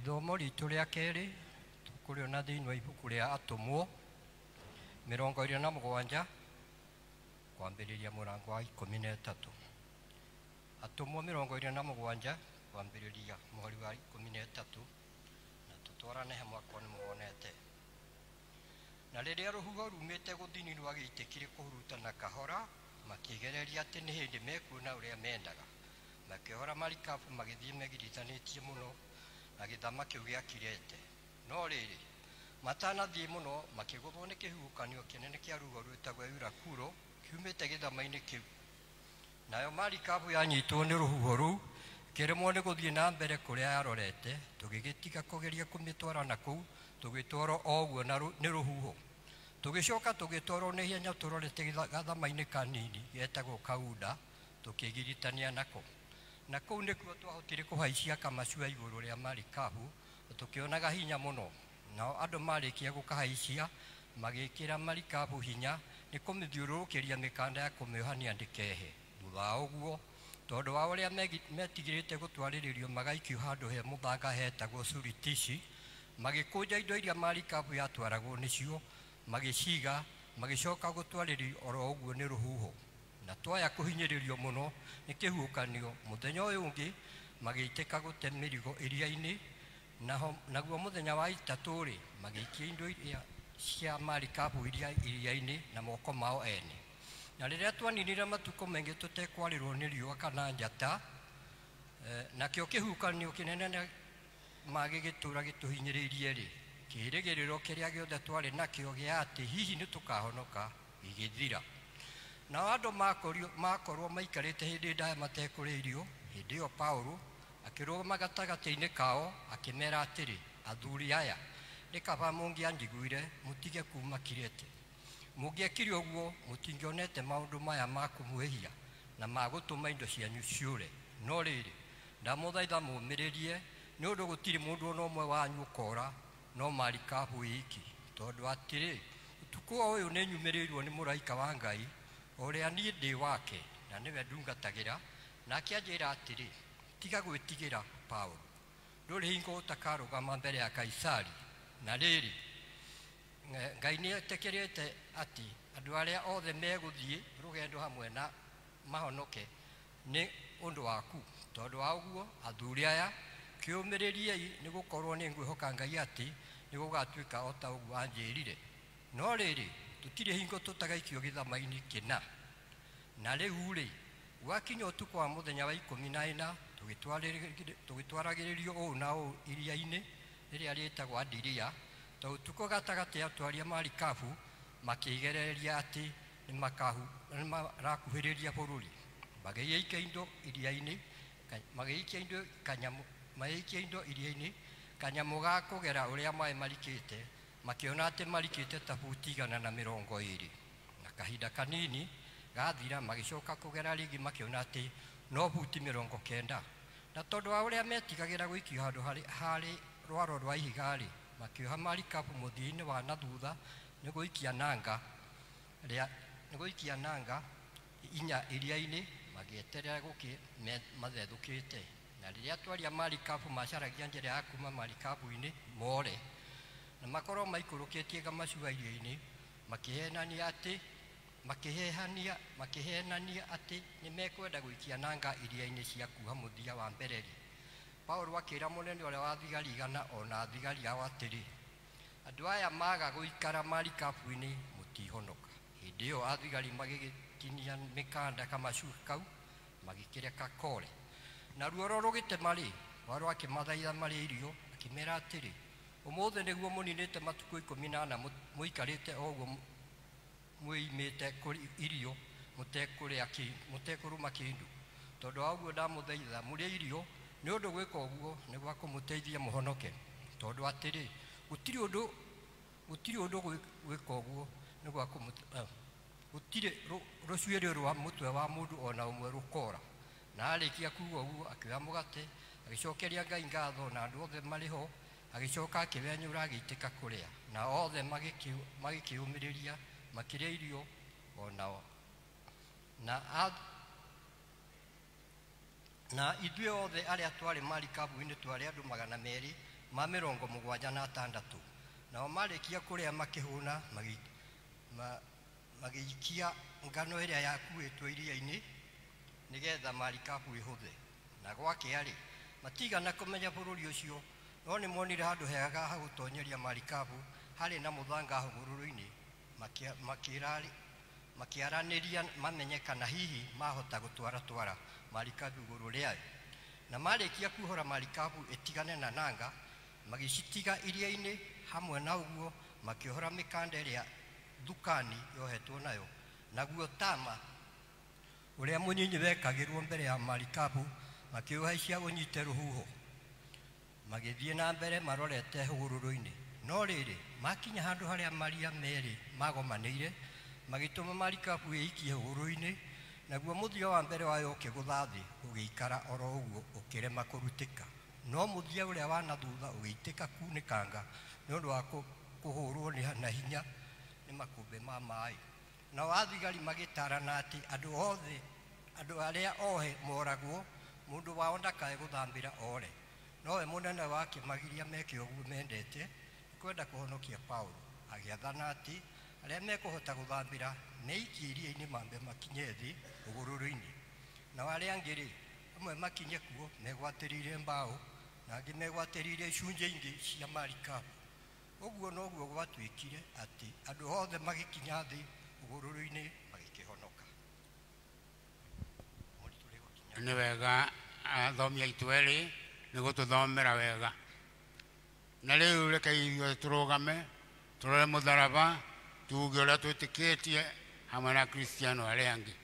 Ithomo ritũ rĩa kerĩ tũkũrĩona thĩinĩ wa ibuku rĩa Atũmwo 27 kwambĩrĩria mũrango wa 13. Atũmwo 27 kwambĩrĩria mũhari wa 13, na tũtwarane hamwe kwa nĩmuonete. Na rĩrĩa rũhuho rumĩte gũthini rwagĩitĩkire kũhurutana kahora, makĩgereria atĩ nĩ hĩndĩ mekuona ũrĩa mendaga. Makĩhora marikabu magĩthiĩ megirithanĩtie mũno na gĩthama kĩu gĩa Kirete. No rĩrĩ, matanathiĩ mũno makĩgũthwo nĩ kĩhuhũkanio kĩnene kĩa rũhuho rwĩtagwo Eurakuro kiumĩte gĩthama-inĩ kĩu. Nayo marikabu yanyitwo nĩ rũhuho rũu, kĩremwo nĩ gũthiĩ na mbere kũrĩa yarorete, tũgĩgĩtiga kũgeria kũmĩtwara na kũu, tũgĩtwarwo o ũguo nĩ rũhuho. Tũgĩcoka tũgĩtwarwo nĩ hinya tũrorete gathama-inĩ kanini getagwo Kauda, tũkĩgiritania nako. Na kũu nĩkuo twahotire kũhaicia kamacua igũrũ rĩa marikabu, tũkĩonaga hinya mũno. Nao andũ marĩkia gũkahaicia magĩkĩra marikabu hinya nĩ kũmĩthiũrũrũkĩria mĩkanda ya kũmĩohania ndĩkehe. Thutha wa ũguo, tondũ wa ũrĩa metigĩrĩte gũtwarĩrĩrio magaikio handũ he mũthanga hetagwo Suritishi, magĩkũnja indo iria marikabu yatwaragwo nĩcio, magĩciga, magĩcoka gũtwarĩrio oro ũguo nĩ rũhuho. Na twaya kũhinyĩrĩrio mũno nĩ kĩhuhũkanio, mũthenya ũyũ ũngĩ magĩitĩka gũte mĩrigo iria-inĩ. Naguo mũthenya wa itatũ-rĩ, magĩikia indo iria cia marikabu iria-inĩ na moko mao ene. Na rĩrĩa twaninire matukũ maingĩ tũtekwarĩrwo nĩ riũa kana njata, nakĩo kĩhuhũkanio kĩnene magĩgĩtũra gĩtũhinyĩrĩirie-rĩ, kĩĩrĩgĩrĩro kĩrĩa gĩothe twarĩ nakĩo gĩa atĩ hihi nĩ tũkahonoka gĩgĩthira. Nao andũ makorwo maikarĩte hĩndĩ ndaya matekũrĩa irio, hĩndĩ ĩyo Paũlũ akĩrũgama gatagatĩ-inĩ kao akĩmera atĩrĩ, athuri aya, nĩ kaba mũngĩanjiguire mũtige kuma Kirete. Mũngĩekire ũguo mũtingĩonete maũndũ maya ma kũmwĩhia na ma gũtũma indo cianyu ciũre. No rĩrĩ, ndamũthaitha mũũmĩrĩrie, nĩ ũndũ gũtirĩ mũndũ ona ũmwe wanyu ũkora, no marikabu iki. Tondũ atĩrĩ, ũtukũ ũyũ nĩ nyumĩrĩirwo nĩ mũraika wa Ngai, ũrĩa niĩ ndĩ wake na nĩwe ndungatagĩra, na akĩanjĩra atĩrĩ, tiga gwĩtigĩra Paũlũ, ndũrĩ hingo ũtakarũgama mbere ya Kaisari. Na rĩrĩ, Ngai nĩ etĩkĩrĩte atĩ andũ arĩa othe megũthiĩ rũgendo hamwe na mahonoke nĩ ũndũ waku. Tondũ wa ũguo, athuri aya, kĩũmĩrĩriei nĩ gũkorwo nĩ ngwĩhoka Ngai atĩ nĩ gũgatuĩka o ta ũguo anjĩrire. No rĩrĩ, tũtirĩ hingo tũtagaikio gĩthama-inĩ kĩna. Na rĩu-rĩ, gwakinya ũtukũ wa mũthenya wa 14, tũgĩtwaragĩrĩrio ũũ na ũũ iria-inĩ rĩrĩa rĩtagwo Adiria, ta ũtukũ gatagatĩ ya atwaria marikabu makĩgereria atĩ nĩ marakuhĩrĩria bũrũri. Magĩikia indo iria-inĩ, kanyamũ ga kũgera ũrĩa maĩ marikĩte, makĩona atĩ marikĩte ta buti 120. Na kahinda kanini gathira, magĩcoka kũgera rĩngĩ makĩona atĩ no buti 90. Na tondũ wa ũrĩa metigagĩra gũikio handũ harĩ rwaro rwa ihiga-rĩ, makĩoha marikabu mũthia-inĩ wa na thutha nĩ gũikia nanga inya iria-inĩ, magĩeterera mathethũkĩte. Na rĩrĩa atwaria marikabu macaragia njĩra ya kuma marikabu-inĩ more, na makorwo maikũrũkĩtie gamacua iria-inĩ, makĩhenania atĩ nĩ mekwenda gũikia nanga iria-inĩ cia kuha mũthia wa mbere-rĩ, Paũlũ akĩĩra mũnene ũrĩa wa thigari igana ona thigari ao atĩrĩ, andũ aya maga gũikara marikabu-inĩ mũtihonoka. Hĩndĩ ĩyo athigari magĩgĩtinia mĩkanda kamacua kau, magĩkĩreka kore. Na ruoro rũgĩtema-rĩ, Paũlũ akĩmathaitha marĩe irio, akĩmera atĩrĩ, ũmũthĩ nĩguo mũninĩte matukũ 14 mũikarĩte o ũguo mwĩimĩte irio mũtekũrũma kĩndũ. Tondũ wa ũguo ndamũthaitha mũrĩe irio, nĩ ũndũ gwĩka ũguo nĩ gwa kũmũteithia mũhonoke. Tondũ atĩrĩ, gũtirĩ ũndũ gwĩka ũguo nĩ gwa gũtirĩ rũcuĩrĩ rwa mũtwe wa mũndũ ona ũmwe rũkora. Na arĩkia kuuga ũguo, akĩoya mũgate, agĩcokeria Ngai ngatho, na andũ othe marĩ ho, agĩcoka akĩwenyũra agĩitĩka kũrĩa. Na othe magĩkĩũmĩrĩria makĩrĩa irio onao. Na ithuĩ othe arĩa twarĩ marikabu-inĩ twarĩ andũ 200, ma 76 nao marĩkia kũrĩa makĩhũna magĩikia ngano ĩrĩa yakuĩtwo iria-inĩ nĩgetha marikabu ĩhũthe na gwakĩarĩ matigana kũmenya bũrũri ũcio no nĩ monire handũ hega ha gũtonyeria marikabu harĩ na mũthanga hũgũrũrũ-inĩ makĩaranĩria mamenye kana hihi mahota gũtwara marikabu igũrũ rĩayo na marĩkia kuohora marikabu ĩtigane na nanga magĩcitiga iria-inĩ hamwe na ũguo makĩohora mĩkanda ĩrĩa thukani yohetwo nayo naguo tama ũrĩa mũnyinyi wekagĩrwo mbere ya marikabu makĩũhaicia ũnyite rũhuho magĩthiĩ na mbere marorete hũgũrũrũ-inĩ no rĩrĩ makinya handũ harĩa maria merĩ magomanĩire magĩtũma marikabu ĩikie hũgũrũrũ-inĩ naguo mũthia wa mbere wayo ũkĩgũtha thĩ ũgĩikara oro ũguo ũkĩrema kũrutĩka no mũthia ũrĩa wa na thutha ũgĩitĩka kunĩkanga nĩ ũndũ wa kũhũrwo na hinya nĩ makũmbĩ ma maĩ nao athigari magĩtarana atĩ andũ arĩa ohe moragwo mũndũ wao ndakae gũthambĩra ore nowe mũnene wake magiria meke ũguo mendete kwenda kũhonokia Paulo agĩathana atĩ arĩa mekũhota gũthambĩra meikie iria-inĩ mambe makinye thĩ hũgũrũrũ-inĩ nao arĩa angĩ amwe makinye kuo megwatĩrĩire mbaũ na angĩ megwatĩrĩire icunjĩ ingĩ cia marikabu ũguo noguo gwatuĩkire atĩ andũ othe magĩkinya thĩ hũgũrũrũ-inĩ magĩkĩhonoka nĩ wega athomi aitũ erĩ nĩ gũtũthomera wega na rĩu reke ithuĩ tũrũgame tũrore mũtharaba tuuge ũrĩa twĩtĩkĩtie hamwe na Kristiano arĩa angĩ